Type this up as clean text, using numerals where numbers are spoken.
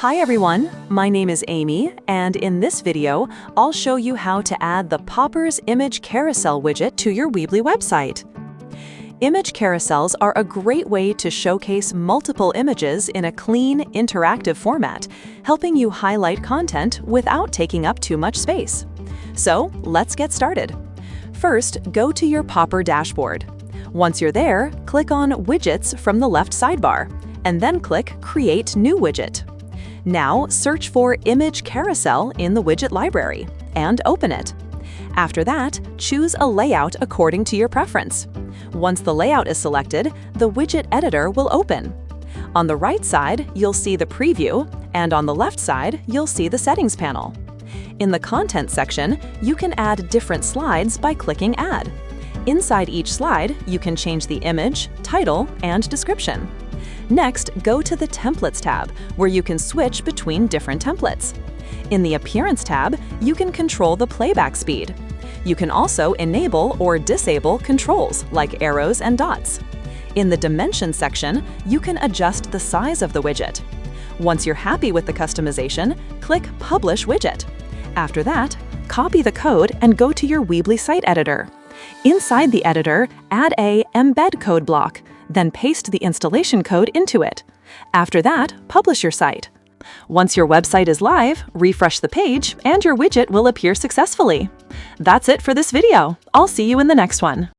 Hi everyone, my name is Amy, and in this video, I'll show you how to add the Poppers Image Carousel widget to your Weebly website. Image carousels are a great way to showcase multiple images in a clean, interactive format, helping you highlight content without taking up too much space. So, let's get started. First, go to your Popper dashboard. Once you're there, click on Widgets from the left sidebar, and then click Create New Widget. Now, search for Image Carousel in the widget library and open it. After that, choose a layout according to your preference. Once the layout is selected, the widget editor will open. On the right side, you'll see the preview, and on the left side, you'll see the settings panel. In the content section, you can add different slides by clicking Add. Inside each slide, you can change the image, title, and description. Next, go to the Templates tab, where you can switch between different templates. In the Appearance tab, you can control the playback speed. You can also enable or disable controls like arrows and dots. In the Dimensions section, you can adjust the size of the widget. Once you're happy with the customization, click Publish Widget. After that, copy the code and go to your Weebly site editor. Inside the editor, add a Embed Code block, then paste the installation code into it. After that, publish your site. Once your website is live, refresh the page and your widget will appear successfully. That's it for this video. I'll see you in the next one.